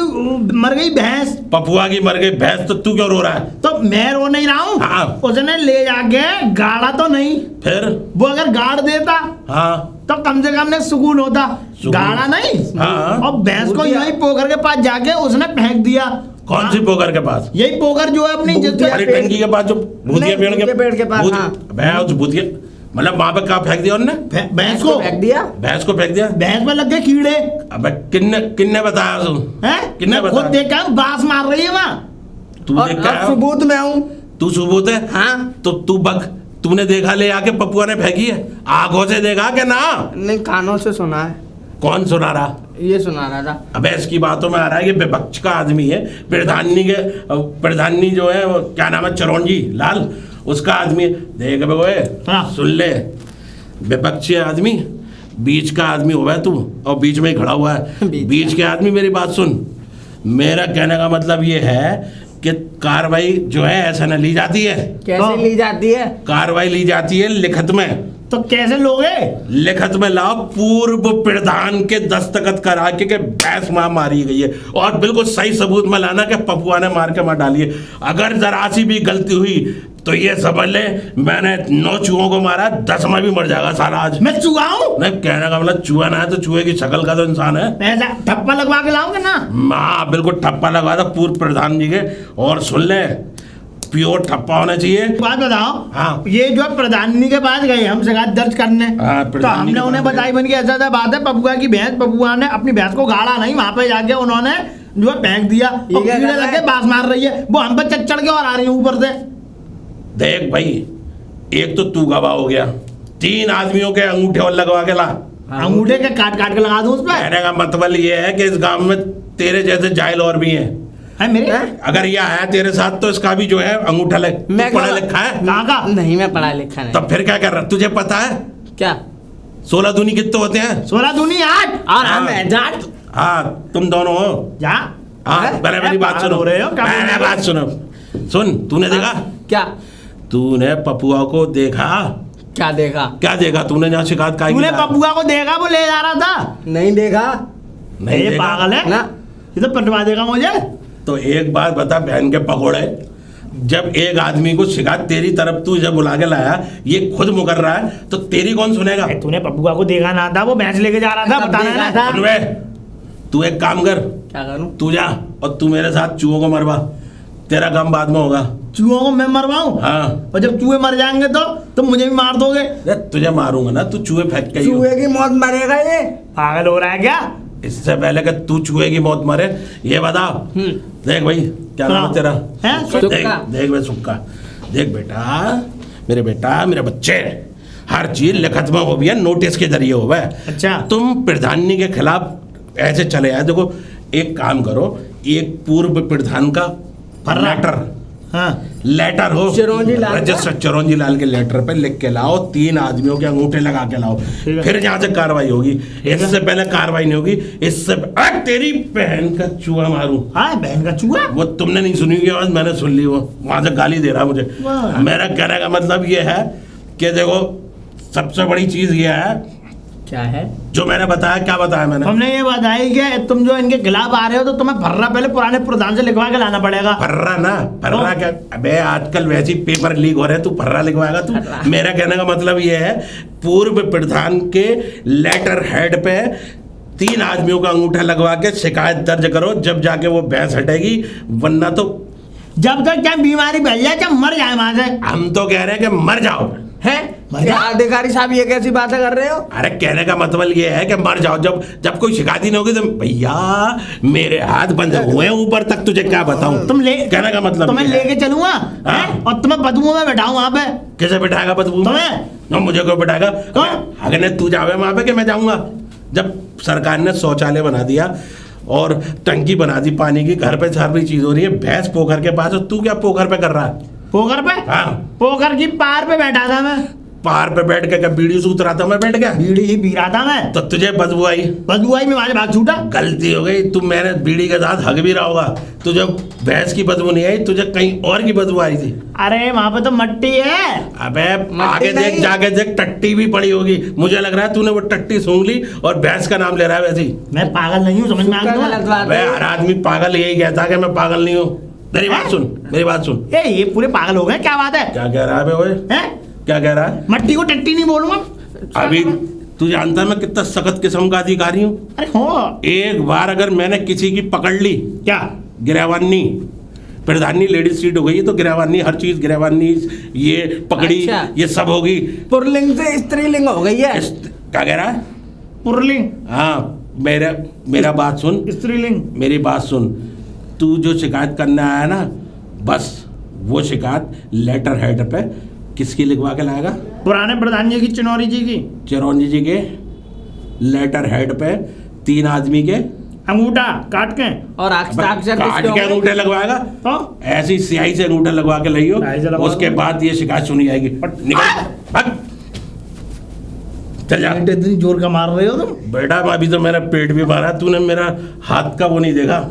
मर गई भैंस, पपुआ की मर गई भैंस, तो तू क्यों रो रहा है? तो मैं रो नहीं रहा हूँ। हाँ। उसने ले जाके गाड़ा तो नहीं, फिर वो अगर गाड़ देता हाँ, तो कम से कम ने सुकून होता। सुकून। गाड़ा नहीं, हाँ। और भैंस को यही पोखर के पास जाके उसने फेंक दिया। कौन सी पोखर के पास? यही पोखर जो है अपनी जिसपे हरी टंकी के पास, जो भूतिया नहीं, पेड़ भूतिया पेड़ के पास, भूत- हाँ। भैंस भूतिया, मतलब वहां पे कहाँ फेंक दिया उन्होंने? भैंस को फेंक दिया। भैंस को फेंक दिया। भैंस में लग गए कीड़े अबे किन्ने बताया तू? हैं? किन्ने मैं खुद बताया? देखा हूँ, बांस मार रही है वहाँ। तू और देख अब क्या? सबूत में हूँ। तू सबूत है? हाँ। तो तू बक, तूने देखा ले आके पपुआ ने फेंकी है? आंखों से देखा कि ना? नहीं, कानों से सुना है। कौन सुना रहा? ये सुना रहा था। अबे इसकी बातों में आ रहा है कि विपक्ष का आदमी है, प्रधानी जो है वो क्या नाम है, चिरौंजी लाल, उसका आदमी है। देख बे ओए, हाँ। सुन ले, विपक्षी आदमी, बीच का आदमी हुआ है तू, और बीच में ही खड़ा हुआ है। बीच के आदमी, मेरी बात सुन। मेरा कहने का मतलब ये है कि कार्रवाई जो है ऐसा न ली जाती है। कैसे ली जाती है? कार्रवाई ली जाती है लिखित में। तो कैसे लोगे? लिखित में लाओ, पूर्व प्रधान के दस्तखत करा के भैंस मां मारी गई है, और बिल्कुल सही सबूत में लाना कि पपुआ ने मार के मार डाली है। अगर जरा सी भी गलती हुई तो ये समझ ले, मैंने 9 चूहों को मारा, 10 में भी मर जाएगा साला आज। मैं चूहा हूँ? नहीं, कहने का मतलब चूहा ना है तो चूहे की शक्ल का तो इंसान है। ऐसा ठप्पा लगवा के लाओगे ना? माँ बिल्कुल ठप्पा लगा था पूर्व प्रधान जी के। और सुन ले, प्योर ठप्पा होना चाहिए। बात बताओ, हाँ। ये जो है प्रधानी के पास गए हम शिकायत दर्ज करने, हाँ, तो प्रधानी हमने के उन्हें पास बताई बन के ऐसा बात है, पपुआ की भैंस, पपुआ ने अपनी भैंस को गाड़ा नहीं, वहां पे जाके उन्होंने जो है फेंक दिया, और क्या कीड़े कर रहा लगे है? बांस मार रही है, वो हम पे चढ़ के और आ रही है ऊपर से। देख भाई, एक तो तू गवाह हो गया, 3 आदमियों के अंगूठे और लगवा के ला। अंगूठे के काट काट के लगा दूं उस पे? कहने का मतलब ये है कि इस गांव में तेरे जैसे जाहिल और भी हैं। है मेरे? अगर यह आया तेरे साथ तो इसका भी जो है अंगूठा लग। तू मैं पढ़ा कहाँ- लिखा है? कहाँ का? नहीं, मैं पढ़ा लिखा नहीं। तब फिर क्या कर रहा? तुझे पता है क्या? 16 दूनी कितने होते हैं? 16 दूनी 8। और हम हाँ। एजाज। हाँ, तुम दोनों हो। जा हाँ, पहले मेरी बात पागल सुनो। हो रहे हो? क्या बोल पहले रहे हो? बात सुनो। सुन, तूने देखा? क्या? तूने पपुआ को देखा? क्या देखा? क्या देखा तूने? जहाँ शिकायत का तूने पपुआ को देखा वो ले जा रहा था? नहीं देखा। नहीं ये देखा? पागल है ना। ये तो पटवा देगा मुझे। तो एक बात बता बहन के पकोड़े, जब एक आदमी को शिकायत तेरी तरफ तू जब बुला के लाया, ये खुद मुकर रहा है, तो तेरी कौन सुनेगा? तूने पपुआ को देखा ना था, वो भैंस लेके जा रहा था, कब बताना देखा है था? ना। सुन बे, तू एक काम कर, क्या करूं? तू जा और तू मेरे साथ चूहों को मरवा, तेरा काम बाद में होगा। चूहों को मैं मरवाऊं? हाँ, और जब चूहे मर जाएंगे तो तुम मुझे भी मार दोगे? अरे तुझे मारूंगा ना, तू चूहे फेंक के ही हो। चूहे की मौत मरेगा ये? पागल हो रहा है क्या? इससे पहले कि तू चूहे की मौत मरे, ये बता। देख भाई, क्या नाम है तेरा? हैं? देख देख भाई सुक्का, देख बेटा, मेरे बच्चे, हर चीज लिखत में हो भी है, नोटिस के जरिए हो है। अच्छा। तुम प्रधानी के खिलाफ ऐसे चले आए। देखो एक काम करो, एक पूर्व प्रधान का लेटर, हाँ, लेटर हो चिरौंजी लाल का? रजिस्टर चिरौंजी लाल के लेटर पे लिख के लाओ, 3 आदमियों के अंगूठे लगा के लाओ, है। फिर यहाँ से कार्रवाई होगी। इससे पहले कार्रवाई नहीं होगी। इससे तेरी बहन का चूहा मारूं। हाँ, बहन का चूहा? वो तुमने नहीं सुनी होगी आवाज, मैंने सुन ली। वो वहां से गाली दे रहा मुझे। वाह। मेरा कहने का मतलब ये है कि देखो, सबसे बड़ी चीज ये है क्या है? जो मैंने बताया। क्या बताया मैंने? तुमने ये बताया कि तुम जो इनके खिलाफ आ रहे हो तो तुम्हें फर्रा पहले पुराने प्रधान से लिखवा के लाना पड़ेगा। फर्रा ना, फर्रा क्या? अबे आजकल वैसे ही पेपर लीक हो रहे हैं, तू फर्रा लिखवाएगा तू? मेरा कहने का मतलब ये है, पूर्व प्रधान के लेटर हेड पे 3 आदमियों का अंगूठा लगवा के शिकायत दर्ज करो, जब जाके वो बहस हटेगी, वरना तो जब तक क्या बीमारी फैल जाए, जब मर जाए वहां से। हम तो कह रहे हैं कि मर जाओ। हैं? क्या अधिकारी साहब ये कैसी बातें कर रहे हो? अरे कहने का मतलब ये है कि मर जाओ, जब कोई शिकायत ही नहीं होगी तो भैया मेरे हाथ बंद हुए हैं ऊपर तक, तुझे क्या बताऊं? तुम ले, कहने का मतलब तुम्हें ये है। लेके चलूंगा, हाँ? हैं? और तुम्हें बदबू में बैठाऊं वहां पे। कैसे बिठाएगा बदबू? तुम्हें? मुझे क्यों बिठाएगा? कौन? अगर तू जावे वहां पे कि मैं जाऊंगा? जब सरकार ने शौचालय बना दिया और टंकी बना दी पानी की, घर पे सारी चीज हो रही है, भैंस पोखर के पास, और तू क्या पोखर पे कर रहा है? पोखर पे? हाँ, पोखर की पार पे बैठा था मैं। पहाड़ पे बैठ के क्या बीड़ी सूत रहा था? मैं बैठ गया बीड़ी ही पी रहा था मैं, तो तुझे बदबू आई? बदबू आई में वहां से भाग छूटा। गलती हो गई, तुम मैंने बीड़ी के साथ हग भी रहा होगा, तुझे भैंस की बदबू नहीं आई, तुझे कहीं और की बदबू आई थी। अरे वहां पे तो मट्टी है। अबे मट्टी आगे देख, नहीं। जाके देख, टट्टी भी पड़ी होगी। मुझे लग रहा है तूने वो टट्टी सूंघ ली और भैंस का नाम ले रहा है वैसे ही। मैं पागल नहीं हूँ, समझ में आ क्या गलत गया? बात अबे है? हर आदमी पागल यही कहता है कि मैं पागल नहीं हूँ। मेरी बात सुन, मेरी बात सुन। ये पूरे पागल हो गए, क्या बात है? क्या कह रहा है बे ओए? हैं? क्या कह रहा है? मट्टी को टट्टी नहीं बोलूंगा। अभी तू जानता है मैं कितना सख्त किस्म का अधिकारी हूँ। अरे हो, एक बार अगर मैंने किसी की पकड़ ली, क्या? गिरहवानी, प्रधानी लेडीज सीट हो गई है तो गिरहवानी, हर चीज गिरहवानी, ये पकड़ी, अच्छा। ये सब होगी। पुरलिंग से स्त्रीलिंग हो गई है। क्या कह रहा है? पुरलिंग, हाँ, मेरा बात सुन, स्त्रीलिंग। मेरी बात सुन। तू जो शिकायत करने आया ना, बस वो शिकायत लेटर हेड पे किसकी लिखवा के लाएगा? पुराने प्रधान जी की, चिनौरी जी की। चिरौंजी जी के लेटर हेड पे 3 आदमी के अंगूठा काट के और अक्षर काट के अंगूठे लगवाएगा। तो ऐसी स्याही से अंगूठा लगवा के लाइयो, स्याही से लगवा उसके दो। बाद ये शिकायत सुनी जाएगी। निकल, भाग। चल जा इतनी जोर का मार रहे हो तुम? बेटा, अभी तो मेरा पेट भी मारा, तूने मेरा हाथ का वो नहीं देखा।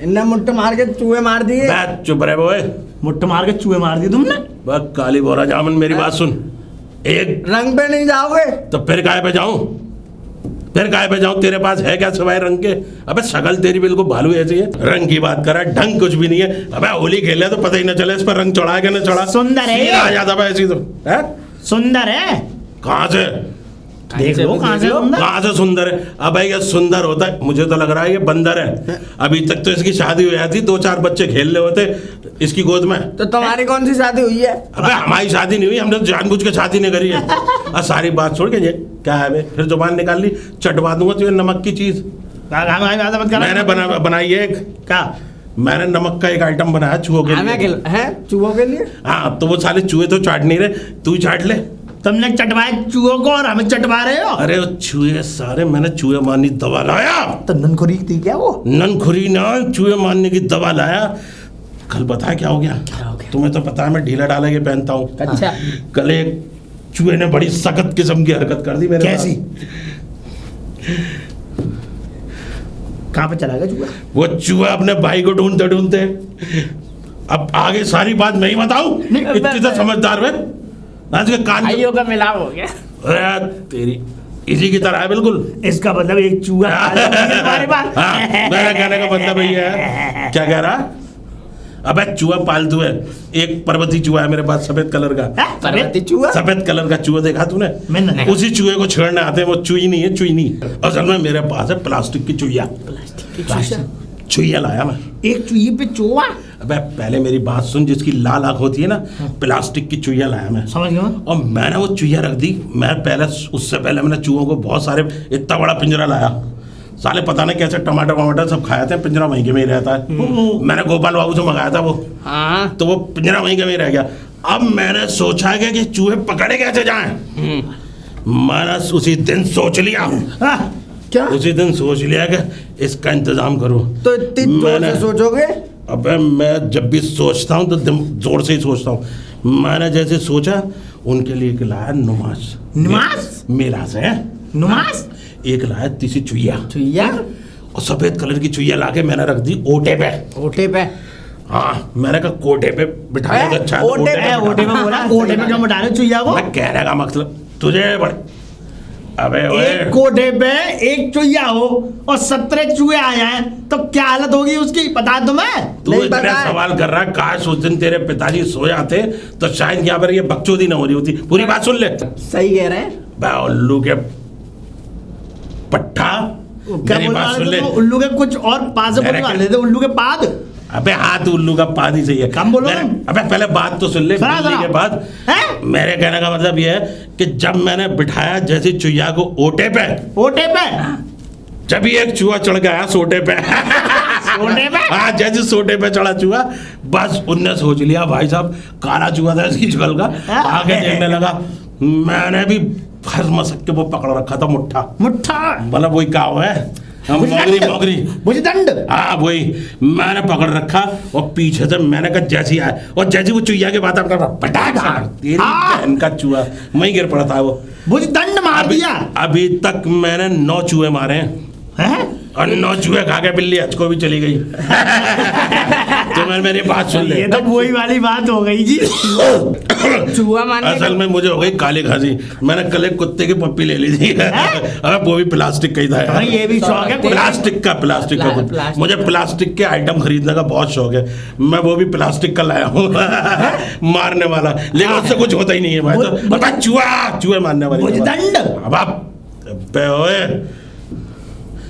इनने मुट्ठ मार के चूहे मार दिए। मैं चुप रहे बोए, मुट्ठ मार के चूहे मार दिए तुमने। बस काली बोरा जामन, मेरी बात सुन। एक रंग पे नहीं जाओगे? तो फिर काय पे जाऊं? फिर काय पे जाऊं? तेरे पास है क्या सिवाय रंग के? अबे शकल तेरी बिल्कुल भालू ऐसी है, रंग की बात कर रहा है, ढंग कुछ भी नहीं है। अबे होली खेले तो पता ही ना चले इस पर रंग चढ़ा के ना चढ़ा। सुंदर है ये। सीधा आ जाता भाई ऐसी तो है। सुंदर है, कहाँ से? देख लो कहाँ से सुंदर। कहाँ से सुंदर है? अब ये सुंदर होता है? मुझे तो लग रहा है ये बंदर है। अभी तक तो इसकी शादी हो जाती, 2-4 बच्चे खेल रहे होते इसकी गोद में। तो तुम्हारी कौन सी शादी हुई है? अबे हमारी शादी नहीं हुई, हमने तो जानबूझ के शादी नहीं करी है। और सारी बात छोड़ के ये क्या है बे? फिर जुबान निकाल ली, चटवा दूंगा तुझे नमक की चीज। मैंने बनाई है एक, क्या? मैंने नमक का एक आइटम बनाया चूहों के लिए। हैं चूहों के लिए? हाँ, तो वो साले चूहे तो चाट नहीं रहे, तू ही चाट ले। तुमने चटवाए चूहों को और हमें चटवा रहे हो? अरे वो चूहे सारे, मैंने चूहे मारने की दवा लाया। तो ननखुरी थी क्या वो? ननखुरी ना, चूहे मारने की दवा लाया। कल पता है क्या हो गया? तुम्हें तो पता है मैं ढीला डाला के पहनता हूँ। अच्छा। कल एक चूहे ने बड़ी सख्त किस्म की हरकत कर दी मेरे साथ। कैसी? कहाँ पे चला गया चूहा? वो चूहा अपने भाई को ढूंढते ढूंढते, अब आगे सारी बात मैं ही बताऊं? इतनी तो समझदार है आज के कान। भाइयों का मिलाप हो गया। अरे तेरी इसी की तरह है बिल्कुल। इसका मतलब एक चूहा तुम्हारे पास। हाँ, मेरा कहने का मतलब यही है। क्या कह रहा? अबे चूहा पालतू है, एक पर्वती चूहा है मेरे पास सफेद कलर का। पर्वती चूहा? सफेद कलर का चूहा देखा तूने? मैंने नहीं। उसी चूहे को छेड़ने आते हैं, वो चुई नहीं है, चुईनी। असल में मेरे पास है प्लास्टिक की चुईया। चुईया लाया मैं। एक चूहे पे चूहा। अबे पहले मेरी बात सुन, जिसकी लाल आंख होती है ना, प्लास्टिक की चुईया लाया मैं। समझ गया। और मैंने वो चुईया रख दी। मैं पहले, उससे पहले मैंने चूहों को बहुत सारे, इतना बड़ा पिंजरा लाया। साले पता नहीं कैसे टमाटर वमाटर सब खाए थे, पिंजरा वहीं के में ही रहता है। मैंने गोपाल बाबू से मंगाया था वो, तो वो पिंजरा वहीं के में ही रह गया। अब मैंने सोचा कि चूहे पकड़े कैसे जाएं। मैंने उसी दिन सोच लिया, क्या? उसी दिन सोच लिया कि इसका इंतजाम करो। तो इतनी जोर से सोचोगे? अबे मैं जब भी सोचता हूँ तो जोर से ही सोचता हूँ। मैंने जैसे सोचा, उनके लिए एक लाया नुमास। नुमास? मेला से नुमास? एक लाया तीसरी चुईया। चुईया? और सफेद कलर की चुईया लाके मैंने रख दी ओटे पे। ओटे पे? हाँ, मैंने कहा कोटे पे बिठाया तो अच्छा है, तो ओटे पे? बिठा। ओटे में बोला, ओटे में क्यों बिठा रहे हो चुईया को? मैं कहने का मतलब तुझे अबे ओए, एक कोठे पे एक चुईया हो और 17 चूहे आ जाएं तो क्या हालत होगी उसकी, बता दो। मैं तू नहीं इतने पता है। सवाल कर रहा है। काश उस दिन तेरे पिताजी सो जाते तो शायद यहाँ पर ये बकचोदी ना हो रही होती। पूरी बात सुन ले। सही कह रहे हैं। बे उल्लू के पट्टा, क्या मेरी बोलने बात सुन वाले ले। थे? उल्लू के कुछ और पाद बोलने वाले थे, उल्लू के पाद। अबे हाथ उल्लू का पाद ही सही है। कम बोलो मेरे- तुम। अबे पहले बात तो सुन ले। सुना, बिल्ली सुना। के बाद हैं? मेरे कहने का मतलब ये है कि जब मैंने बिठाया जैसे चुईया को ओटे पे, ओटे पे? जब ही एक चूहा चढ़ गया सोटे पे। सोटे पे? हाँ, जैसे सोटे पे चढ़ा चूहा, बस उनने सोच लिया भाई साहब काला चूहा था इसकी शक्ल का। आगे देखने लगा, मैंने भी फंस मसक के वो पकड़ रखा था मुट्ठा। मुट्ठा? मतलब वही काव है, मोगरी मोगरी। भुजदंड? हाँ वही, मैंने पकड़ रखा और पीछे से मैंने कहा जैसी आए, और जैसी वो चुईया के बाद अपना पटाख तेरी बहन का चूहा वहीं गिर पड़ा था वो। भुजदंड मार दिया? अभी तक मैंने 9 चूहे मारे हैं? और 9 चूहे खा के बिल्ली हज को भी चली गई। तो मैंने मेरी बात सुन ले। ये तो वही वाली बात हो गई जी। चूहा मारने असल में मुझे हो गई काली खांसी। मैंने कल एक कुत्ते की पप्पी ले ली थी। अबे वो भी प्लास्टिक का ही था यार। हाँ, ये भी शौक है। प्लास्टिक का कुत्ता। मुझे प्लास्टिक के आइटम खरीदने का बहुत शौक है। मैं वो भी प्लास्टिक का लाया हूँ। मारने वाला, लेकिन उससे कुछ होता ही नहीं है भाई। तो बता चूहे मारने वाली भुजदंड? अब आप बे ओए,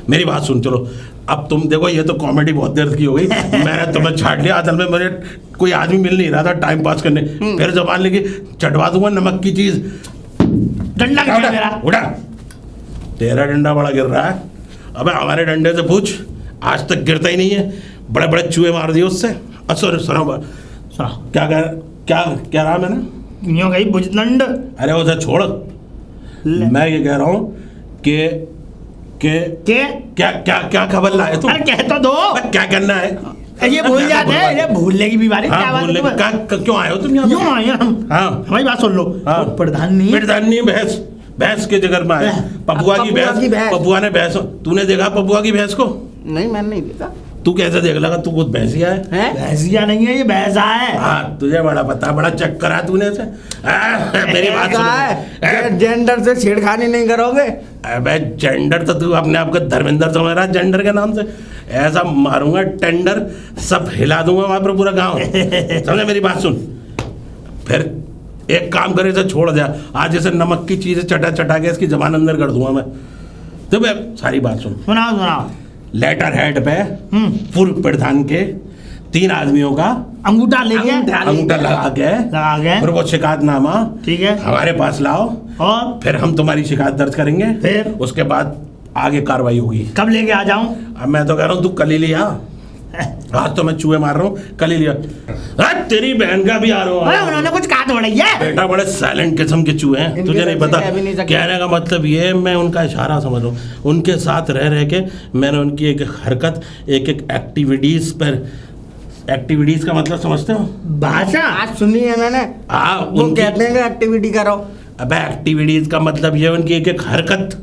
मेरी बात सुन। चलो अब तुम देखो, ये तो कॉमेडी बहुत देर की हो गई। मैंने तुम्हें छाट लिया। असल में मुझे कोई आदमी मिल नहीं रहा था टाइम पास करने। फिर जबान लेके चटवा दूंगा नमक की चीज। डंडा क्या मेरा? उठा, तेरा डंडा बड़ा गिर रहा है। अबे हमारे डंडे से पूछ, आज तक गिरता ही नहीं है। बड़े बड़े चूहे मार दिए उससे। सॉरी सुनो, क्या रहा मैंने? यूं गई भुजदंड। अरे उसे छोड़, मैं ये कह रहा हूँ कि के क्या खबर लाए तुम? अरे कह तो दो। क्या करना है? ये भूल जाते हैं, ये भूलने की बीमारी। क्या हाँ, बात है तुम्हें? क्यों आए हो तुम यहाँ? यूं आए हम। हाँ। हमारी बात सुन लो। हाँ। वो प्रधान नहीं है। प्रधान नहीं, भैंस के जगह में आए। पपुआ की भैंस। पपुआ ने भैंस, तूने देखा पपुआ की भैंस को? नहीं, मैंने नहीं देखा। तू कैसे देख लगा? तू खुद भैंसिया है। भैंसिया नहीं है, ये भैंसा है। हाँ, तुझे बड़ा पता, बड़ा चेक करा तूने से। मेरी बात सुन। जेंडर से छेड़खानी नहीं करोगे? अबे जेंडर तो तू अपने आप को धर्मेंद्र समझ रहा है जेंडर के नाम से। ऐसा मारूंगा टेंडर, सब हिला दूंगा वहां पर पूरा गांव। समझे? मेरी बात सुन। फिर एक काम करे, इसे छोड़ दिया। आज जैसे नमक की चीजें चटा के इसकी जबान अंदर कर दूंगा मैं। तो बे सारी बात सुन। सुनाओ। लेटर हेड पे पूर्व प्रधान के 3 आदमियों का अंगूठा लेके अंगूठा लगा के फिर वो शिकायतनामा ठीक है हमारे पास लाओ, और फिर हम तुम्हारी शिकायत दर्ज करेंगे। फिर उसके बाद आगे कार्रवाई होगी। कब लेके आ जाऊं? अब मैं तो कह रहा हूँ तू कल ही लिया। आज तो मैं चूहे मार रहा हूँ, कल ही लिया। तेरी बहन का भी आ रहा हूँ। उन्होंने कुछ कहा थोड़ा है। बेटा बड़े साइलेंट किस्म के चूहे हैं, तुझे नहीं पता। कहने का मतलब ये, मैं उनका इशारा समझ रहा हूँ। उनके साथ रह के मैंने उनकी एक हरकत, एक एक्टिविटीज पर, एक्टिविटीज का मतलब समझते हो? भाषा आज सुनी है मैंने। हाँ, वो कहते हैं कि एक्टिविटी करो। अबे एक्टिविटीज का मतलब ये उनकी एक हरकत।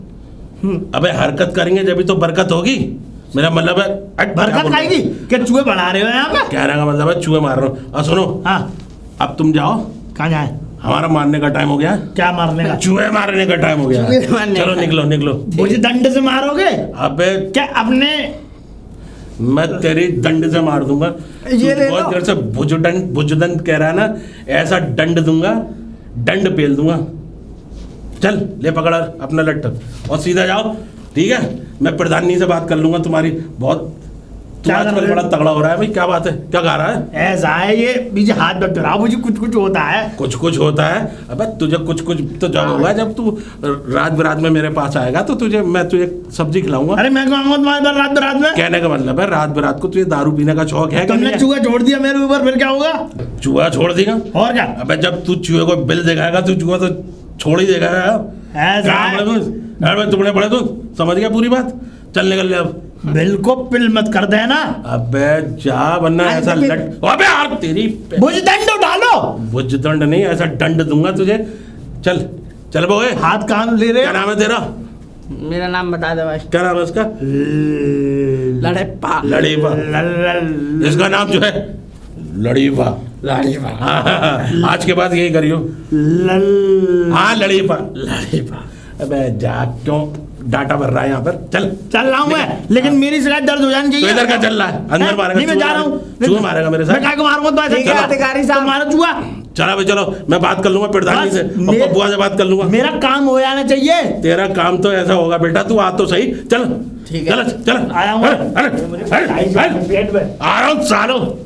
अबे हरकत करेंगे जब तो बरकत होगी। मेरा मतलब है बरकत आएगी क्या? चूहे बढ़ा रहे हो यहाँ पे? कहने का मतलब है चूहे मार रहा हूँ। और सुनो, हाँ, अब तुम जाओ। कहाँ जाए? हमारा मारने का टाइम हो गया। क्या मारने का? चूहे मारने का टाइम हो गया। चूहे मारने चलो का। निकलो। मुझे दंड से मारोगे? अबे क्या अपने मैं तेरी दंड से मार दूंगा। ये ले बहुत लो। देर से भुजदंड कह रहा है ना, ऐसा दंड दूंगा, दंड पेल दूंगा। चल ले पकड़ अपना लट्ठ और सीधा जाओ, ठीक है? मैं प्रधानी से बात कर लूंगा तुम्हारी। बहुत तू क्या कर आजकल रहे हो? बड़ा तगड़ा हो रहा है भाई, क्या बात है? क्या गा रहा है? ऐसा है ये, बीच हाथ मत डराओ, मुझे कुछ कुछ होता है। कुछ कुछ होता है? अबे तुझे कुछ कुछ तो जब होगा जब तू रात बिरात में मेरे पास आएगा, तो मैं तुझे सब्जी खिलाऊंगा। अरे मैं कहूँगा तुम्हारे पास रात में कहने का मतलब है रात बिरात को तुझे दारू पीने का शौक है कि तुमने नहीं है? चूहा छोड़ दिया मेरे ऊपर, फिर क्या होगा? चूहा छोड़ देगा? और क्या? अबे जब तू चूहे को बिल दिखाएगा तो चूहा तो छोड़ ही देगा यार। ऐसा है। तुमने पढ़े तो समझ गया पूरी बात। चल निकल ले अब। बिल को पिल मत कर देना। अबे जा, वरना ऐसा लट। अबे यार तेरी भुजदंड डालो। भुजदंड नहीं, ऐसा दंड दूंगा तुझे। चल चल बोए। हाथ कान ले रहे क्या नाम है तेरा? मेरा नाम बता दे बस। क्या नाम है इसका? लड़प्पा। लड़ीवा। इसका नाम जो है लड़ीवा। हाँ, आज के बाद यही करियो। हाँ लड़ीवा। अबे जा, क्यों डाटा भर रहा है यहाँ पर? चल चल रहा हूँ मैं, लेकिन मेरी शिकायत दर्ज हो जानी तो चाहिए। इधर का चल रहा है? अंदर मारेगा? नहीं मैं जा रहा हूँ। चूहा मारेगा मेरे साथ? मैं काय को मारूंगा? तो ऐसे ठीक है, चलो। अधिकारी साहब। तुम्हारा चूहा। चला भाई चलो, मैं बात कर लूंगा प्रधानी बस से और मे- पप्पुआ से बात कर लूंगा। मेरा काम हो जाना चाहिए। तेरा काम तो ऐसा होगा बेटा, तू आ तो सही। चल ठीक है। चल चल। आया हूँ। अरे, अरे, अरे, अरे, पेट में। आ रहा हूँ सालो।